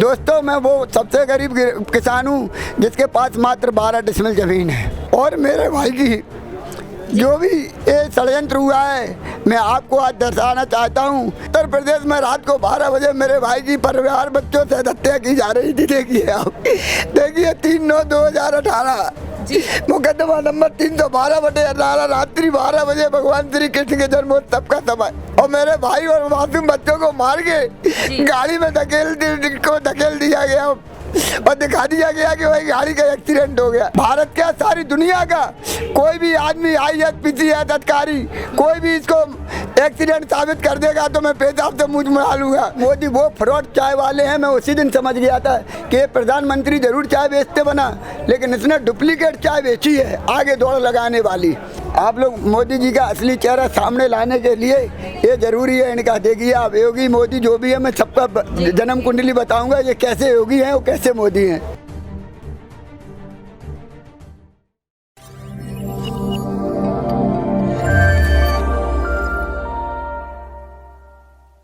दोस्तों मैं वो सबसे गरीब किसान हूँ जिसके पास मात्र 12 डिसमिल ज़मीन है। और मेरे भाई की जो भी ये षड्यंत्र हुआ है, मैं आपको आज दर्शाना चाहता हूँ। उत्तर प्रदेश में रात को 12 बजे मेरे भाई की परिवार बच्चों से हत्या की जा रही थी। देखिए आप, देखिए 3/9/2018 मुकदमा नंबर 312/18 रात्रि 12 बजे भगवान श्री कृष्ण के जन्मोत्सव का समय, और मेरे भाई और मासूम बच्चों को मार के गाड़ी में धकेल दिया गया और दिखा दिया गया कि भाई गाड़ी का एक्सीडेंट हो गया। भारत क्या सारी दुनिया का कोई भी आदमी IAS PCS अधिकारी कोई भी इसको एक्सीडेंट साबित कर देगा तो मैं पेशाब से मुंह में लूंगा। मोदी वो फ्रॉड चाय वाले हैं। मैं उसी दिन समझ गया था कि प्रधानमंत्री जरूर चाय बेचते बना, लेकिन इसने डुप्लीकेट चाय बेची है आगे दौड़ लगाने वाली। आप लोग मोदी जी का असली चेहरा सामने लाने के लिए ये जरूरी है इनका। देखिए आप, योगी मोदी जो भी है, मैं सबका जन्म कुंडली बताऊंगा ये कैसे योगी हैं और कैसे मोदी हैं।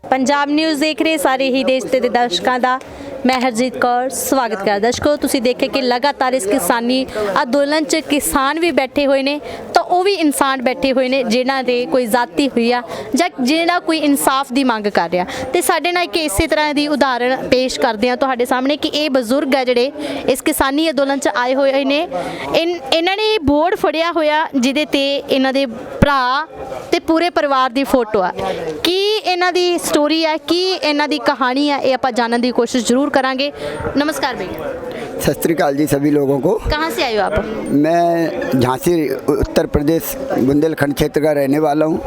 पंजाब न्यूज़ देख रहे सारे ही देश के दर्शकों का मैं हरजीत कौर स्वागत कर। दर्शकों तुसीं देखे कि लगातार इस किसानी अंदोलन च किसान भी बैठे हुए ने तो वह भी इंसान बैठे हुए ने जिन्हां दे कोई जाति हुई आ जां जिहड़ा कोई इंसाफ की मंग कर रहा। तो साडे नाल एक इस तरह की उदाहरण पेश करते हैं तुहाडे सामने कि ये बजुर्ग है जिहड़े इस किसानी अंदोलन च आए हुए ने। इन्हां ने बोर्ड फड़िया होया जिहदे ते इन्हां दे भरा ते पूरे परिवार की फोटो है। की इन्हां दी स्टोरी है, की इन्हां दी कहानी है, ये आपां जानने की कोशिश जरूर करांगे। नमस्कार भैया। सत श्री अकाल जी सभी लोगों को। कहाँ से आए हो आप? मैं झांसी उत्तर प्रदेश बुंदेलखंड क्षेत्र का रहने वाला हूँ,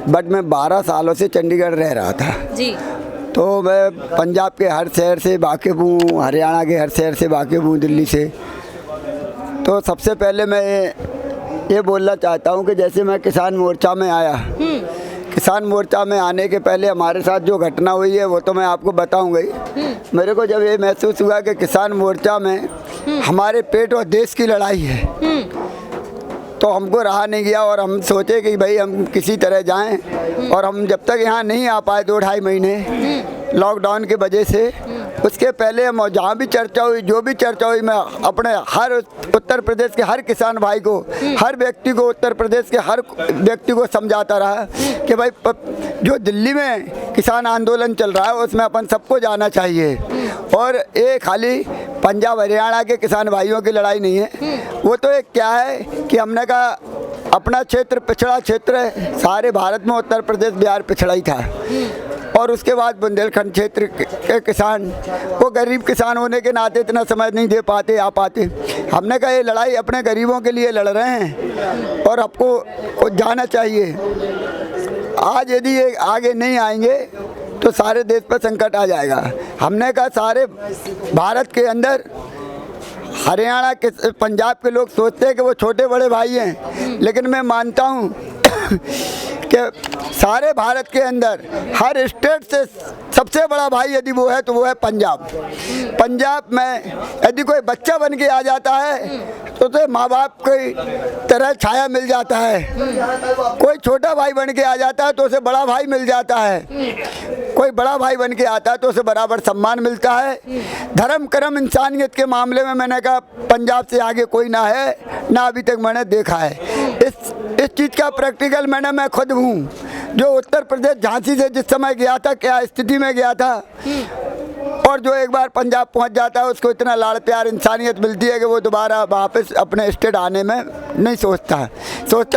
बट मैं 12 सालों से चंडीगढ़ रह रहा था जी। तो मैं पंजाब के हर शहर से वाकिफ़ हूँ, हरियाणा के हर शहर से वाकिफ़ हूँ, दिल्ली से। तो सबसे पहले मैं ये बोलना चाहता हूँ कि जैसे मैं किसान मोर्चा में आया, किसान मोर्चा में आने के पहले हमारे साथ जो घटना हुई है वो तो मैं आपको बताऊंगा ही। मेरे को जब ये महसूस हुआ कि किसान मोर्चा में हमारे पेट और देश की लड़ाई है, तो हमको रहा नहीं गया और हम सोचे कि भाई हम किसी तरह जाएं। और हम जब तक यहाँ नहीं आ पाए 2-2.5 महीने लॉकडाउन की वजह से, उसके पहले हम जहाँ भी चर्चा हुई, जो भी चर्चा हुई, मैं अपने हर उत्तर प्रदेश के हर किसान भाई को, हर व्यक्ति को, उत्तर प्रदेश के हर व्यक्ति को समझाता रहा कि भाई जो दिल्ली में किसान आंदोलन चल रहा है उसमें अपन सबको जाना चाहिए। और ये खाली पंजाब हरियाणा के किसान भाइयों की लड़ाई नहीं है, वो तो एक क्या है कि हमने कहा अपना क्षेत्र पिछड़ा क्षेत्र है। सारे भारत में उत्तर प्रदेश बिहार पिछड़ा ही था। और उसके बाद बुंदेलखंड क्षेत्र के किसान, वो गरीब किसान होने के नाते इतना समय नहीं दे पाते आ पाते। हमने कहा ये लड़ाई अपने गरीबों के लिए लड़ रहे हैं और आपको जाना चाहिए। आज यदि ये आगे नहीं आएंगे तो सारे देश पर संकट आ जाएगा। हमने कहा सारे भारत के अंदर हरियाणा के, पंजाब के लोग सोचते हैं कि वो छोटे बड़े भाई हैं, लेकिन मैं मानता हूँ कि सारे भारत के अंदर हर स्टेट से सबसे बड़ा भाई यदि वो है तो वो है पंजाब। पंजाब में यदि कोई बच्चा बन के आ जाता है तो उसे माँ बाप की तरह छाया मिल जाता है। कोई छोटा भाई बन के आ जाता है तो उसे बड़ा भाई मिल जाता है। कोई बड़ा भाई बन के आता है तो उसे बराबर सम्मान मिलता है। धर्म कर्म इंसानियत के मामले में मैंने कहा पंजाब से आगे कोई ना है, ना अभी तक मैंने देखा है। इस चीज़ का प्रैक्टिकल मैं खुद हूँ, जो उत्तर प्रदेश झांसी से जिस समय गया था, क्या स्थिति में गया था, और जो एक बार पंजाब पहुंच जाता है उसको इतना लाड़ प्यार इंसानियत मिलती है कि वो दोबारा वापस अपने स्टेट आने में नहीं सोचता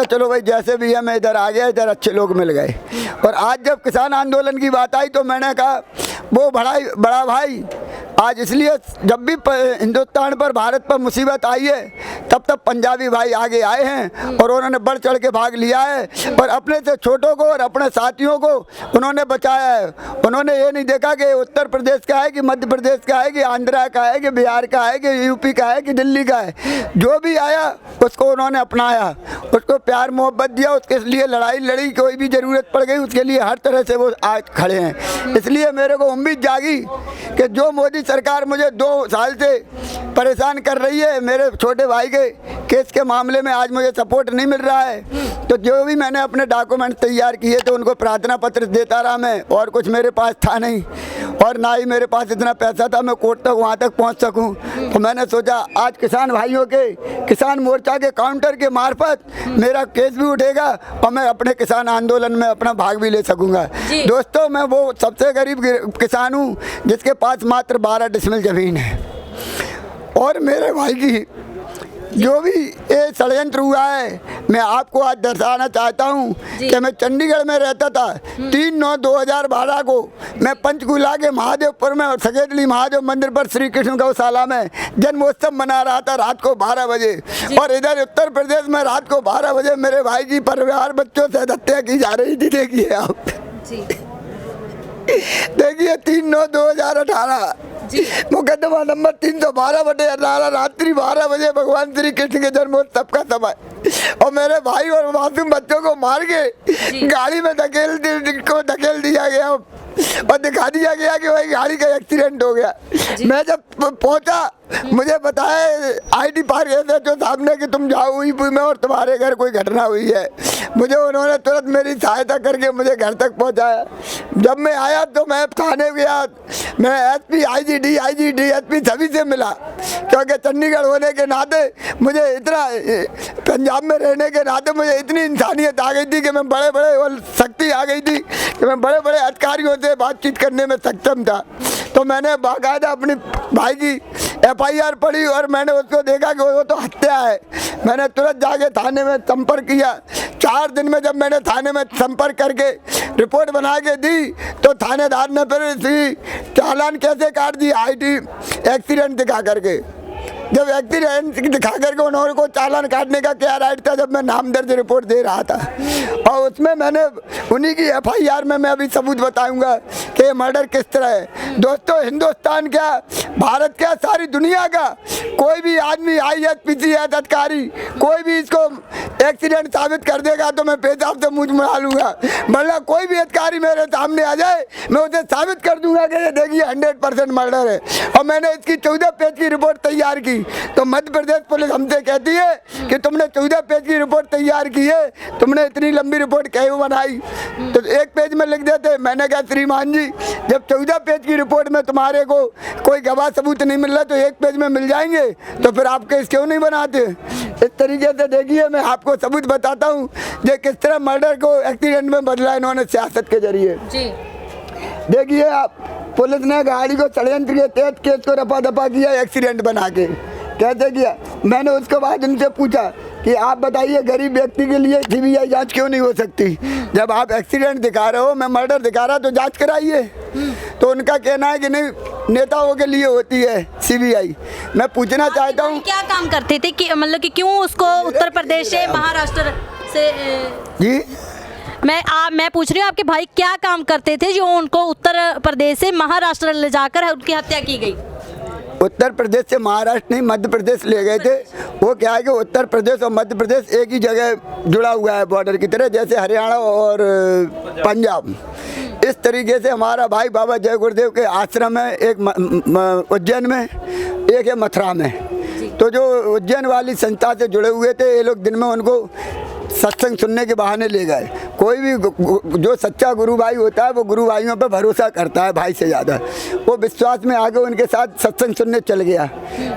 चलो भाई जैसे भी है मैं इधर आ गया, इधर अच्छे लोग मिल गए। और आज जब किसान आंदोलन की बात आई तो मैंने कहा वो बड़ा भाई आज इसलिए जब भी हिंदुस्तान पर, भारत पर मुसीबत आई है तब पंजाबी भाई आगे आए हैं और उन्होंने बढ़ चढ़ के भाग लिया है और अपने से छोटों को और अपने साथियों को उन्होंने बचाया है। उन्होंने ये नहीं देखा कि उत्तर प्रदेश का है कि मध्य प्रदेश का है कि आंध्रा का है कि बिहार का है कि यूपी का है कि दिल्ली का है। जो भी आया उसको उन्होंने अपनाया, उसको प्यार मोहब्बत दिया, उसके लिए लड़ाई लड़ी, कोई भी ज़रूरत पड़ गई उसके लिए हर तरह से वो आज खड़े हैं। इसलिए मेरे को उम्मीद जागी कि जो मोदी सरकार मुझे 2 साल से परेशान कर रही है मेरे छोटे भाई के केस के मामले में आज मुझे सपोर्ट नहीं मिल रहा है। तो जो भी मैंने अपने डॉक्यूमेंट तैयार किए तो उनको प्रार्थना पत्र देता रहा मैं, और कुछ मेरे पास था नहीं और ना ही मेरे पास इतना पैसा था मैं कोर्ट तक वहाँ तक पहुँच सकूँ। तो मैंने सोचा आज किसान भाइयों के, किसान मोर्चा के काउंटर के मार्फत मेरा केस भी उठेगा और मैं अपने किसान आंदोलन में अपना भाग भी ले सकूँगा। दोस्तों, मैं वो सबसे गरीब किसान हूँ जिसके पास मात्र 12 डिसमिल ज़मीन है, और मेरे भाई की जो भी ये षड्यंत्र हुआ है मैं आपको आज दर्शाना चाहता हूँ कि मैं चंडीगढ़ में रहता था। 3/9/2012 को मैं पंचकूला के महादेवपुर में और सकेतली महादेव मंदिर पर श्री कृष्ण गौशाला में जन्मोत्सव मना रहा था रात को 12 बजे, और इधर उत्तर प्रदेश में रात को 12 बजे मेरे भाई की परिवार बच्चों से हत्या की जा रही थी। देखिए आप, देखिए 3/9/2018 मुकदमा नंबर 312/18 रात्रि 12 बजे भगवान श्री कृष्ण के जन्मोत्सव का समय, और मेरे भाई और मासूम बच्चों को मार के गाड़ी में धकेल दिया गया और दिखा दिया गया कि भाई गाड़ी का एक्सीडेंट हो गया। मैं जब पहुंचा मुझे बताया आईडी पार्क SHO साहब ने कि तुम जाओ हुई में और तुम्हारे घर कोई घटना हुई है। मुझे उन्होंने तुरंत मेरी सहायता करके मुझे घर तक पहुंचाया। जब मैं आया तो मैं थाने गया, मैं SP IG DSP सभी से मिला, क्योंकि चंडीगढ़ होने के नाते मुझे इतना, पंजाब में रहने के नाते मुझे इतनी इंसानियत आ गई थी कि मैं बड़े शक्ति आ गई थी कि मैं बड़े अधिकारियों से बातचीत करने में सक्षम था। तो मैंने बाकायदा अपनी भाई की FIR पढ़ी और मैंने उसको देखा कि वो तो हत्या है। मैंने तुरंत जाके थाने में संपर्क किया। 4 दिन में जब मैंने थाने में संपर्क करके रिपोर्ट बना के दी तो थानेदार ने फिर इसी चालान कैसे काट दी, IT एक्सीडेंट दिखा करके। जब एक्सीडेंट दिखा करके उन्होंने को चालान काटने का क्या राइट था जब मैं नाम दर्ज रिपोर्ट दे रहा था, और उसमें मैंने उन्हीं की FIR में मैं अभी सबूत बताऊंगा कि ये मर्डर किस तरह है। दोस्तों, हिंदुस्तान क्या, भारत क्या, सारी दुनिया का कोई भी आदमी IAS PCS अधिकारी कोई भी इसको एक्सीडेंट साबित कर देगा तो मैं पेशाब से मुँह बना लूँगा, वरना कोई भी अधिकारी मेरे सामने आ जाए मैं उसे साबित कर दूंगा कि ये देखिए 100% मर्डर है। और मैंने इसकी 14 पेज की रिपोर्ट तैयार की तो मध्य प्रदेश पुलिस हमसे कहती है कि तुमने 14 पेज की रिपोर्ट तैयार की है, तुमने इतनी लंबी रिपोर्ट क्यों बनाई? तो 1 पेज में लिख देते। मैंने कहा श्रीमान जी, जब 14 पेज की रिपोर्ट में तुम्हारे को कोई गवाह सबूत नहीं मिल रहा तो 1 पेज में मिल जाएंगे, तो फिर आप केस क्यों नहीं बनाते? इस तरीके से देखिए मैं आपको सबूत बताता हूँ जो किस तरह मर्डर को एक्सीडेंट में बदला इन्होंने सियासत के जरिए। देखिए आप, पुलिस ने गाड़ी को षड्यंत्र के तहत केस को रफा दफा किया एक्सीडेंट बना के। कैसे किया? मैंने उसके बाद उनसे पूछा कि आप बताइए गरीब व्यक्ति के लिए CBI जांच क्यों नहीं हो सकती? जब आप एक्सीडेंट दिखा रहे हो, मैं मर्डर दिखा रहा तो जांच कराइए। तो उनका कहना है कि नहीं, नेताओं के लिए होती है CBI। मैं पूछना चाहता हूँ क्या काम करते थे कि मतलब कि क्यों उसको उत्तर प्रदेश से महाराष्ट्र से जी मैं पूछ रही हूँ आपके भाई क्या काम करते थे जो उनको उत्तर प्रदेश से महाराष्ट्र ले जाकर उनकी हत्या की गई? उत्तर प्रदेश से महाराष्ट्र नहीं, मध्य प्रदेश ले गए थे। वो क्या है कि उत्तर प्रदेश और मध्य प्रदेश एक ही जगह जुड़ा हुआ है बॉर्डर की तरह, जैसे हरियाणा और पंजाब। इस तरीके से हमारा भाई बाबा जय गुरुदेव के आश्रम है, एक उज्जैन में, एक है मथुरा में। तो जो उज्जैन वाली संस्था से जुड़े हुए थे ये लोग दिन में उनको सत्संग सुनने के बहाने ले गए। कोई भी जो सच्चा गुरु भाई होता है वो गुरु भाइयों पर भरोसा करता है भाई से ज़्यादा। वो विश्वास में आगे उनके साथ सत्संग सुनने चल गया।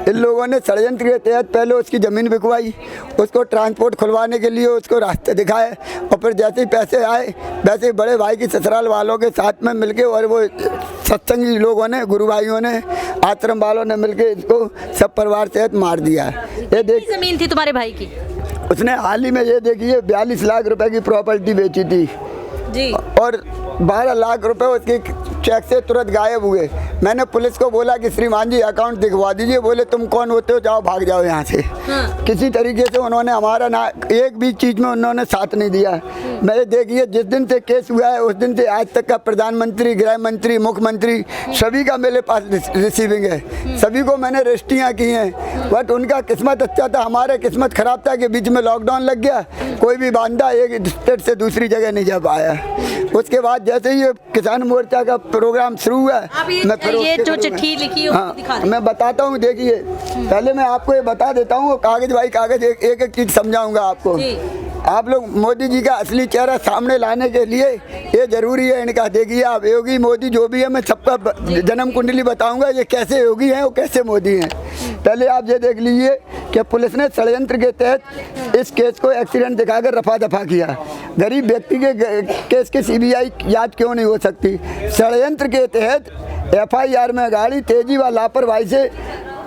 इन लोगों ने षड्यंत्र के तहत पहले उसकी ज़मीन बिकवाई, उसको ट्रांसपोर्ट खुलवाने के लिए उसको रास्ते दिखाए, और फिर जैसे ही पैसे आए वैसे ही बड़े भाई की ससुराल वालों के साथ में मिलके और वो सत्संगी लोगों ने, गुरु भाइयों ने, आश्रम वालों ने मिलके इसको सब परिवार सहित मार दिया। ये देख, ज़मीन थी तुम्हारे भाई की? उसने हाल ही में ये देखिए 42 लाख रुपए की प्रॉपर्टी बेची थी जी, और 12 लाख रुपए उसके चेक से तुरंत गायब हुए। मैंने पुलिस को बोला कि श्रीमान जी अकाउंट दिखवा दीजिए। बोले तुम कौन होते हो, जाओ भाग जाओ यहाँ से। किसी तरीके से उन्होंने हमारा ना एक भी चीज़ में उन्होंने साथ नहीं दिया। मैं देखिए जिस दिन से केस हुआ है उस दिन से आज तक का प्रधानमंत्री, गृह मंत्री, मुख्यमंत्री सभी का मेरे पास रिसीविंग है। सभी को मैंने रजिस्ट्रियाँ की हैं, बट उनका किस्मत अच्छा था, हमारे किस्मत ख़राब था कि बीच में लॉकडाउन लग गया। कोई भी बांधा एक स्टेट से दूसरी जगह नहीं जा पाया। उसके बाद जैसे ही ये किसान मोर्चा का प्रोग्राम शुरू हुआ, ये जो चिट्ठी लिखी है हाँ, मैं बताता हूँ। देखिए पहले मैं आपको ये बता देता हूँ, कागज भाई कागज, एक एक चीज़ समझाऊंगा आपको। आप लोग मोदी जी का असली चेहरा सामने लाने के लिए ये जरूरी है इनका। देखिए आप, योगी मोदी जो भी है, मैं सबका जन्म कुंडली बताऊंगा ये कैसे योगी हैं और कैसे मोदी हैं। पहले आप ये देख लीजिए कि पुलिस ने षड्यंत्र के तहत इस केस को एक्सीडेंट दिखाकर रफा दफा किया। गरीब व्यक्ति के केस की सीबीआई जांच क्यों नहीं हो सकती? षड्यंत्र के तहत FIR में गाड़ी तेजी व लापरवाही से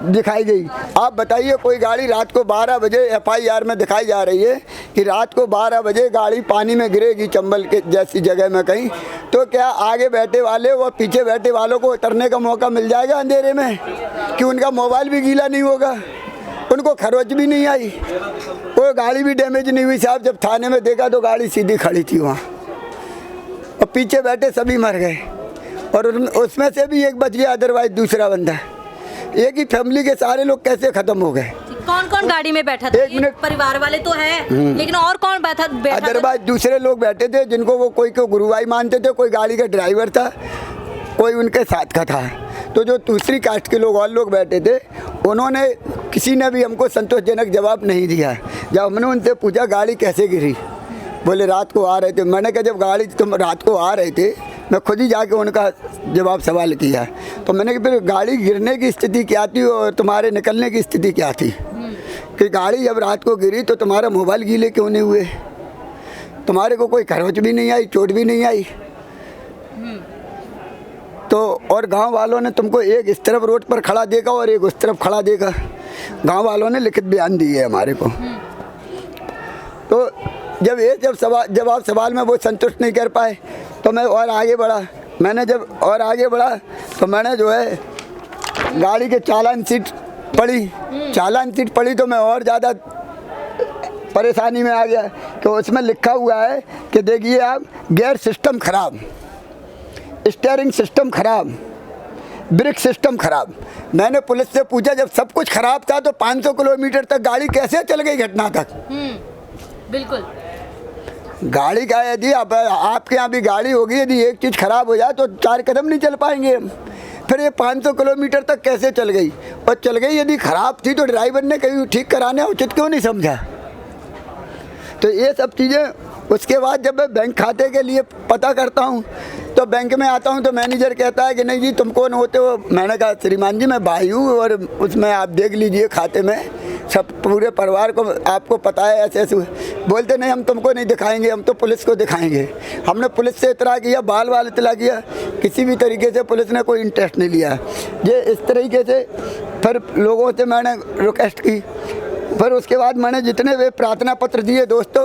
दिखाई गई। आप बताइए, कोई गाड़ी रात को 12 बजे FIR में दिखाई जा रही है कि रात को 12 बजे गाड़ी पानी में गिरेगी चंबल के जैसी जगह में कहीं, तो क्या आगे बैठे वाले व पीछे बैठे वालों को उतरने का मौका मिल जाएगा अंधेरे में? कि उनका मोबाइल भी गीला नहीं होगा, उनको खरोच भी नहीं आई, कोई गाड़ी भी डैमेज नहीं हुई साहब। जब थाने में देखा तो गाड़ी सीधी खड़ी थी वहाँ, और पीछे बैठे सभी मर गए, और उसमें से भी एक बच गया, अदरवाइज दूसरा बंदा। एक ही फैमिली के सारे लोग कैसे खत्म हो गए? कौन कौन गाड़ी में बैठा था? एक मिनट, परिवार वाले तो हैं, लेकिन और कौन बैठा अदरवाइज दूसरे लोग बैठे थे, जिनको वो कोई को गुरुभाई मानते थे, कोई गाड़ी का ड्राइवर था, कोई उनके साथ का था। तो जो दूसरी कास्ट के लोग और लोग बैठे थे, उन्होंने, किसी ने भी हमको संतोषजनक जवाब नहीं दिया। जब हमने उनसे पूछा गाड़ी कैसे गिरी, बोले रात को आ रहे थे। मैंने कहा जब गाड़ी तुम रात को आ रहे थे, मैं खुद ही जाके उनका जवाब सवाल किया, तो मैंने कहा फिर गाड़ी गिरने की स्थिति क्या थी और तुम्हारे निकलने की स्थिति क्या थी? कि गाड़ी जब रात को गिरी तो तुम्हारा मोबाइल गीले क्यों नहीं हुए? तुम्हारे को कोई खरोच भी नहीं आई, चोट भी नहीं आई? तो और गांव वालों ने तुमको एक इस तरफ रोड पर खड़ा देखा और एक उस तरफ खड़ा देखा। गांव वालों ने लिखित बयान दिए हमारे को। तो जब आप सवाल में वो संतुष्ट नहीं कर पाए तो मैं और आगे बढ़ा। मैंने जब और आगे बढ़ा तो मैंने जो है गाड़ी के चालान सीट पड़ी तो मैं और ज़्यादा परेशानी में आ गया। तो उसमें लिखा हुआ है कि देखिए आप, गियर सिस्टम खराब, स्टीयरिंग सिस्टम खराब, ब्रेक सिस्टम खराब। मैंने पुलिस से पूछा जब सब कुछ खराब था तो 500 किलोमीटर तक गाड़ी कैसे चल गई घटना तक? बिल्कुल। गाड़ी का यदि आपके यहाँ भी गाड़ी होगी, यदि एक चीज़ खराब हो जाए तो 4 कदम नहीं चल पाएंगे हम। फिर ये 500 किलोमीटर तक कैसे चल गई? और चल गई यदि खराब थी तो ड्राइवर ने कहीं ठीक कराने उचित क्यों नहीं समझा? तो ये सब चीज़ें। उसके बाद जब मैं बैंक खाते के लिए पता करता हूँ तो बैंक में आता हूँ तो मैनेजर कहता है कि नहीं जी तुम कौन होते हो? मैंने कहा श्रीमान जी मैं भाई हूँ, और उसमें आप देख लीजिए खाते में सब पूरे परिवार को आपको पता है ऐसे ऐसे। बोलते नहीं हम तुमको नहीं दिखाएंगे, हम तो पुलिस को दिखाएंगे। हमने पुलिस से इतला किया, बाल इतला किया, किसी भी तरीके से पुलिस ने कोई इंटरेस्ट नहीं लिया। ये इस तरीके से फिर लोगों से मैंने रिक्वेस्ट की। फिर उसके बाद मैंने जितने वे प्रार्थना पत्र दिए दोस्तों,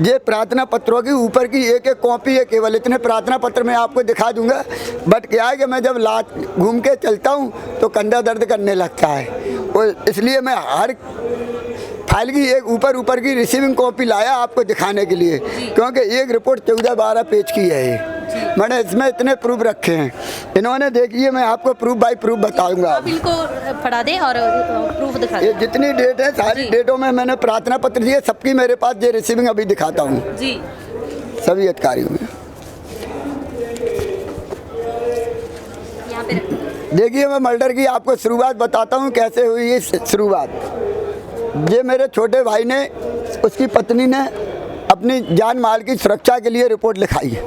ये प्रार्थना पत्रों की ऊपर की एक एक कॉपी है, केवल इतने प्रार्थना पत्र मैं आपको दिखा दूंगा। बट क्या है कि मैं जब लात घूम के चलता हूँ तो कंधा दर्द करने लगता है, और इसलिए मैं हर फाइल की एक ऊपर की रिसीविंग कॉपी लाया आपको दिखाने के लिए, क्योंकि एक रिपोर्ट 14-12 पेज की है ये। मैंने इसमें इतने प्रूफ रखे हैं, इन्होंने देखिए मैं आपको प्रूफ बाय प्रूफ बताऊंगा। आप इनको पढ़ा दें और प्रूफ दिखा ये जितनी डेट है सारी डेटों में मैंने प्रार्थना पत्र दिए, सबकी मेरे पास ये रिसीविंग अभी दिखाता हूँ जी, सभी अधिकारियों में। यहाँ पे देखिए मैं मर्डर की आपको शुरुआत बताता हूँ कैसे हुई ये शुरुआत। ये मेरे छोटे भाई ने, उसकी पत्नी ने अपनी जान माल की सुरक्षा के लिए रिपोर्ट लिखाई है,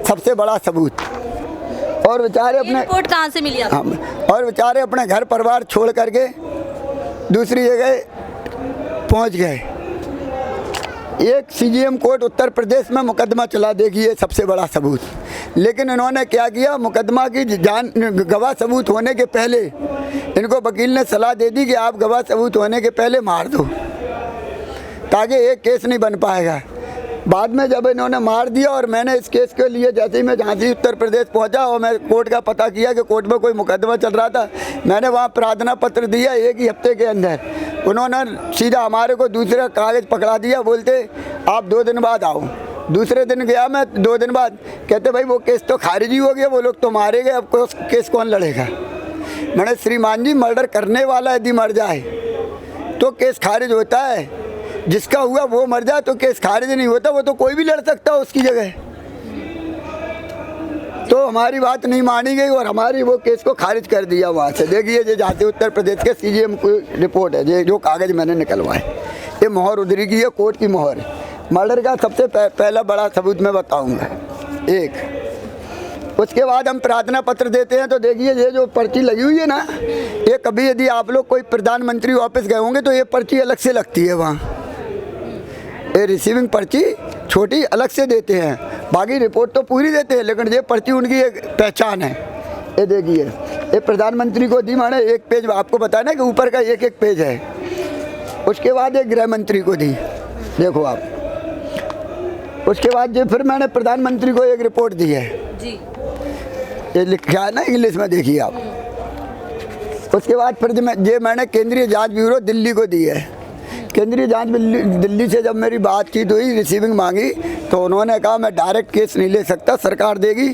सबसे बड़ा सबूत। और बेचारे अपने रिपोर्ट कहाँ से मिली आपको? और बेचारे अपने घर परिवार छोड़ करके दूसरी जगह पहुंच गए। एक CGM कोर्ट उत्तर प्रदेश में मुकदमा चला, देखिए सबसे बड़ा सबूत। लेकिन इन्होंने क्या किया, मुकदमा की जान गवाह सबूत होने के पहले इनको वकील ने सलाह दे दी कि आप गवाह सबूत होने के पहले मार दो, ताकि एक केस नहीं बन पाएगा। बाद में जब इन्होंने मार दिया और मैंने इस केस के लिए जैसे ही मैं झांसी उत्तर प्रदेश पहुंचा और मैं कोर्ट का पता किया कि कोर्ट में कोई मुकदमा चल रहा था, मैंने वहां प्रार्थना पत्र दिया। एक ही हफ्ते के अंदर उन्होंने सीधा हमारे को दूसरा कागज़ पकड़ा दिया, बोलते आप 2 दिन बाद आओ। दूसरे दिन गया मैं, 2 दिन बाद कहते भाई वो केस तो खारिज ही हो गया, वो लोग तो मारे गए, अब केस कौन लड़ेगा? मैंने श्रीमान जी मर्डर करने वाला यदि मर जाए तो केस खारिज होता है, जिसका हुआ वो मर जाए तो केस खारिज नहीं होता, वो तो कोई भी लड़ सकता है उसकी जगह। तो हमारी बात नहीं मानी गई और हमारी वो केस को खारिज कर दिया वहाँ से। देखिए ये जाते उत्तर प्रदेश के CGM की रिपोर्ट है, ये जो कागज़ मैंने निकलवाए, ये मोहर उधरी की है, कोर्ट की मोहर है। मर्डर का सबसे पहला बड़ा सबूत मैं बताऊँगा एक। उसके बाद हम प्रार्थना पत्र देते हैं, तो देखिए ये जो पर्ची लगी हुई है ना, ये कभी यदि आप लोग कोई प्रधानमंत्री ऑफिस गए होंगे तो ये पर्ची अलग से लगती है वहाँ, ये रिसीविंग पर्ची छोटी अलग से देते हैं, बाकी रिपोर्ट तो पूरी देते हैं, लेकिन ये पर्ची उनकी एक पहचान है। ये देखिए ये प्रधानमंत्री को दी मैंने, एक पेज आपको बताया ना कि ऊपर का एक एक पेज है। उसके बाद ये गृह मंत्री को दी, देखो आप। उसके बाद ये फिर मैंने प्रधानमंत्री को एक रिपोर्ट दी है जी, ये लिखा है ना इंग्लिश में, देखिए आप। उसके बाद फिर ये मैंने केंद्रीय जांच ब्यूरो दिल्ली को दी है। केंद्रीय जांच दिल्ली से जब मेरी बातचीत हुई, रिसीविंग मांगी, तो उन्होंने कहा मैं डायरेक्ट केस नहीं ले सकता, सरकार देगी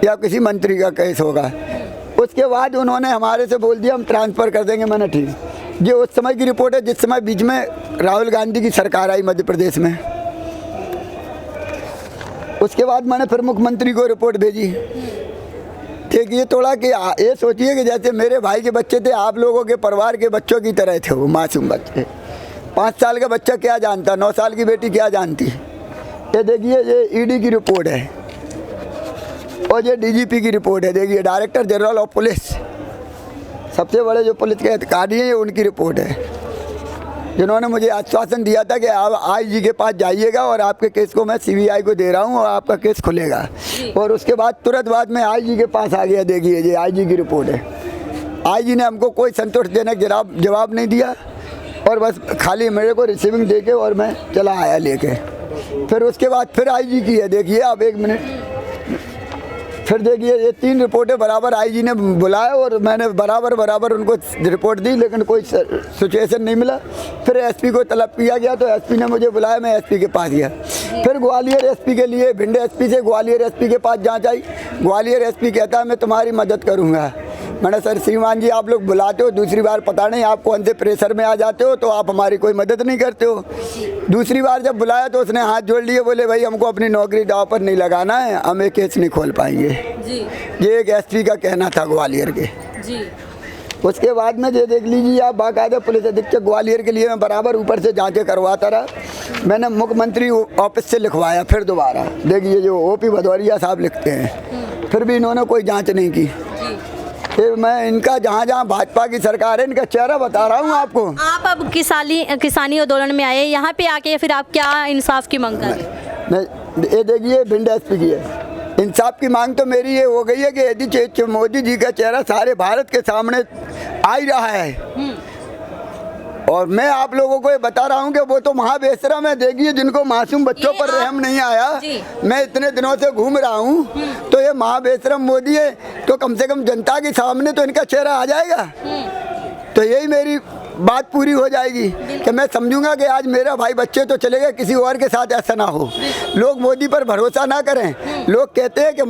या किसी मंत्री का केस होगा। उसके बाद उन्होंने हमारे से बोल दिया हम ट्रांसफ़र कर देंगे। मैंने ठीक, ये उस समय की रिपोर्ट है जिस समय बीच में राहुल गांधी की सरकार आई मध्य प्रदेश में। उसके बाद मैंने फिर मुख्यमंत्री को रिपोर्ट भेजी। देखिए थोड़ा कि ये सोचिए कि जैसे मेरे भाई के बच्चे थे, आप लोगों के परिवार के बच्चों की तरह थे वो मासूम बच्चे। 5 साल का बच्चा क्या जानता, 9 साल की बेटी क्या जानती। ये देखिए ये ED की रिपोर्ट है और ये DGP की रिपोर्ट है। देखिए डायरेक्टर जनरल ऑफ पुलिस, सबसे बड़े जो पुलिस के अधिकारी हैं, उनकी रिपोर्ट है, जिन्होंने मुझे आश्वासन दिया था कि आप IG के पास जाइएगा और आपके केस को मैं CBI को दे रहा हूँ और आपका केस खुलेगा। और उसके बाद तुरंत बाद में IG के पास आ गया। देखिए ये IG की रिपोर्ट है। IG ने हमको कोई संतोषजनक जवाब नहीं दिया और बस खाली मेरे को रिसीविंग दे के और मैं चला आया लेके। फिर उसके बाद फिर IG की है, देखिए आप एक मिनट। फिर देखिए ये 3 रिपोर्टें बराबर IG ने बुलाया और मैंने बराबर उनको रिपोर्ट दी, लेकिन कोई सिचुएशन नहीं मिला। फिर SP को तलब किया गया तो SP ने मुझे बुलाया, मैं SP के पास गया। फिर ग्वालियर SP के लिए भिंड SP से ग्वालियर SP के पास जांच आई। ग्वालियर SP कहता है मैं तुम्हारी मदद करूँगा। मैंने सर श्रीमान जी आप लोग बुलाते हो, दूसरी बार पता नहीं आप कौन से प्रेशर में आ जाते हो तो आप हमारी कोई मदद नहीं करते हो। दूसरी बार जब बुलाया तो उसने हाथ जोड़ लिए, बोले भाई हमको अपनी नौकरी दांव पर नहीं लगाना है, हम ये केस नहीं खोल पाएंगे जी। ये एक SP का कहना था ग्वालियर के जी। उसके बाद में ये देख लीजिए आप, बाकायदा पुलिस अधीक्षक ग्वालियर के लिए मैं बराबर ऊपर से जांचें करवाता रहा। मैंने मुख्यमंत्री ऑफिस से लिखवाया फिर दोबारा। देखिए जो OP भदौरिया साहब लिखते हैं, फिर भी इन्होंने कोई जाँच नहीं की। फिर मैं इनका जहाँ भाजपा की सरकार है, इनका चेहरा बता रहा हूँ आपको। आप अब किसानी आंदोलन में आए, यहाँ पे आके फिर आप क्या इंसाफ की मांग कर रहे हैं? ये देखिए भिंड SP की है। इंसाफ की मांग तो मेरी ये हो गई है कि यदि मोदी जी का चेहरा सारे भारत के सामने आ ही रहा है, और मैं आप लोगों को ये बता रहा हूँ कि वो तो महाबेशरम है। देखिए जिनको मासूम बच्चों पर रहम नहीं आया, मैं इतने दिनों से घूम रहा हूँ, तो ये महाबेशरम मोदी है, तो कम से कम जनता के सामने तो इनका चेहरा आ जाएगा। तो यही मेरी बात पूरी हो जाएगी कि मैं समझूंगा कि आज मेरा भाई बच्चे तो चले गए, किसी और के साथ ऐसा ना हो। लोग मोदी पर भरोसा ना करें। लोग कहते हैं कि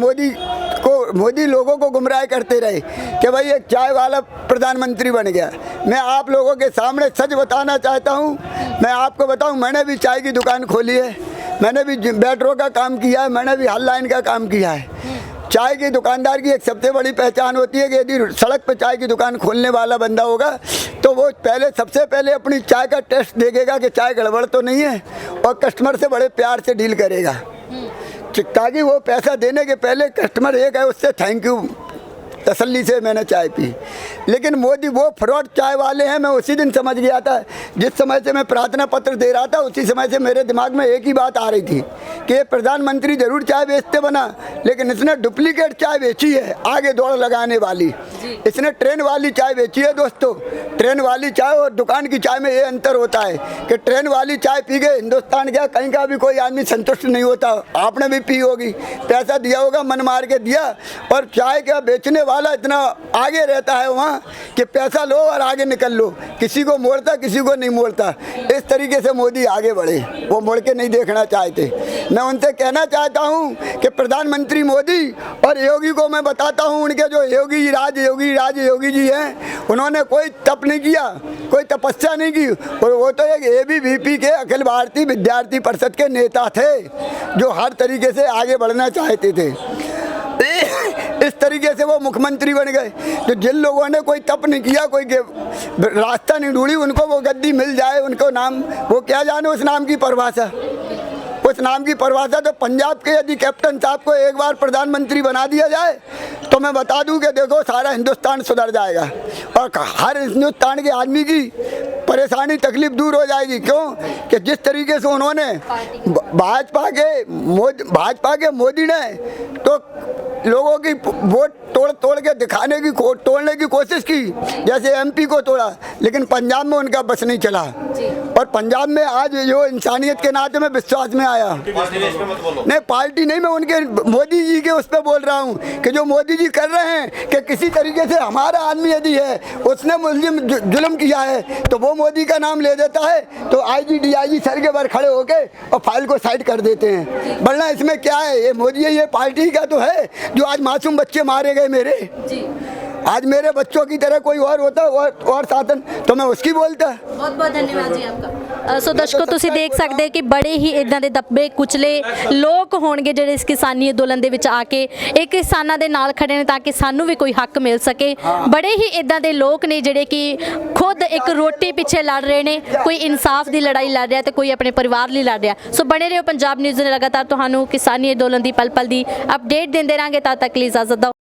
मोदी लोगों को गुमराह करते रहे कि भाई एक चाय वाला प्रधानमंत्री बन गया। मैं आप लोगों के सामने सच बताना चाहता हूँ। मैं आपको बताऊँ, मैंने भी चाय की दुकान खोली है, मैंने भी बैटरों का काम किया है, मैंने भी हल लाइन का काम किया है। चाय की दुकानदार की एक सबसे बड़ी पहचान होती है कि यदि सड़क पर चाय की दुकान खोलने वाला बंदा होगा तो वो सबसे पहले अपनी चाय का टेस्ट देखेगा कि चाय गड़बड़ तो नहीं है, और कस्टमर से बड़े प्यार से डील करेगा, ताकि वो पैसा देने के पहले कस्टमर एक है उससे थैंक यू तसल्ली से मैंने चाय पी। लेकिन मोदी वो फ्रॉड चाय वाले हैं। मैं उसी दिन समझ गया था, जिस समय से मैं प्रार्थना पत्र दे रहा था उसी समय से मेरे दिमाग में एक ही बात आ रही थी कि ये प्रधानमंत्री जरूर चाय बेचते बना, लेकिन इसने डुप्लीकेट चाय बेची है, आगे दौड़ लगाने वाली। इसने ट्रेन वाली चाय बेची है दोस्तों। ट्रेन वाली चाय और दुकान की चाय में ये अंतर होता है कि ट्रेन वाली चाय पी के हिंदुस्तान क्या कहीं का भी कोई आदमी संतुष्ट नहीं होता। आपने भी पी होगी, पैसा दिया होगा, मन मार के दिया, और चाय का बेचने वाला इतना आगे रहता है वहाँ कि पैसा लो और आगे निकल लो, किसी को मोड़ता किसी को नहीं मोड़ता। इस तरीके से मोदी आगे बढ़े, वो मुड़ के नहीं देखना चाहते। मैं उनसे कहना चाहता हूँ कि प्रधानमंत्री मोदी और योगी को मैं बताता हूँ, उनके जो योगी जी हैं, उन्होंने कोई तप नहीं किया, कोई तपस्या नहीं की, और वो तो एक ABVP के अखिल भारतीय विद्यार्थी परिषद के नेता थे जो हर तरीके से आगे बढ़ना चाहते थे। इस तरीके से वो मुख्यमंत्री बन गए। तो जिन लोगों ने कोई तप नहीं किया, कोई रास्ता नहीं ढूंढी, उनको वो गद्दी मिल जाए, उनको नाम, वो क्या जाने उस नाम की परिभाषा, उस नाम की परिभाषा। तो पंजाब के यदि कैप्टन साहब को एक बार प्रधानमंत्री बना दिया जाए तो मैं बता दूं कि देखो सारा हिंदुस्तान सुधर जाएगा और हर हिंदुस्तान के आदमी की परेशानी तकलीफ दूर हो जाएगी। क्यों कि जिस तरीके से उन्होंने भाजपा के मोदी ने तो लोगों की वोट तोड़ के दिखाने की, तोड़ने की कोशिश की, जैसे एमपी को तोड़ा, लेकिन पंजाब में उनका बस नहीं चला। और पंजाब में आज जो इंसानियत के नाते में विश्वास में आया, नहीं पार्टी नहीं, मैं उनके मोदी जी के उस पर बोल रहा हूँ कि जो मोदी जी कर रहे हैं कि किसी तरीके से हमारा आदमी यदि है उसने मुस्लिम जुल्म किया है तो वो मोदी का नाम ले देता है, तो आईजी डीआईजी सर के बार खड़े होके और फाइल को साइड कर देते हैं। वरना इसमें क्या है, ये मोदी ये पार्टी का तो है जो आज मासूम बच्चे मारे गए मेरे, आज मेरे बच्चों की तरह कोई और होता और साधन तो मैं उसकी बोलता। बहुत बहुत धन्यवाद जी आपका। सो दर्शकों ਤੁਸੀਂ ਦੇਖ ਸਕਦੇ ਹੋ ਕਿ ਬੜੇ ਹੀ ਇਦਾਂ ਦੇ ਦੱਬੇ ਕੁਚਲੇ ਲੋਕ ਹੋਣਗੇ ਜਿਹੜੇ ਇਸ ਕਿਸਾਨੀ ਅੰਦੋਲਨ ਦੇ ਵਿੱਚ ਆ ਕੇ ਇਹ ਕਿਸਾਨਾਂ ਦੇ ਨਾਲ ਖੜੇ ਨੇ ਤਾਂ ਕਿ ਸਾਨੂੰ ਵੀ ਕੋਈ ਹੱਕ ਮਿਲ ਸਕੇ। ਬੜੇ ਹੀ ਇਦਾਂ ਦੇ ਲੋਕ ਨੇ ਜਿਹੜੇ ਕਿ ਖੁਦ ਇੱਕ ਰੋਟੀ ਪਿੱਛੇ ਲੜ ਰਹੇ ਨੇ, ਕੋਈ ਇਨਸਾਫ ਦੀ ਲੜਾਈ ਲੜ ਰਿਹਾ ਤੇ ਕੋਈ ਆਪਣੇ ਪਰਿਵਾਰ ਲਈ ਲੜ ਰਿਹਾ। ਸੋ ਬਣੇ ਰਹੋ ਪੰਜਾਬ ਨਿਊਜ਼ ਨੇ ਲਗਾਤਾਰ ਤੁਹਾਨੂੰ ਕਿਸਾਨੀ ਅੰਦੋਲਨ ਦੀ ਪਲ ਪਲ ਦੀ ਅਪਡੇਟ ਦਿੰਦੇ ਰਾਂਗੇ। ਤਦ ਤੱਕ ਲਈ ਇਜਾਜ਼ਤ ਦਿਓ।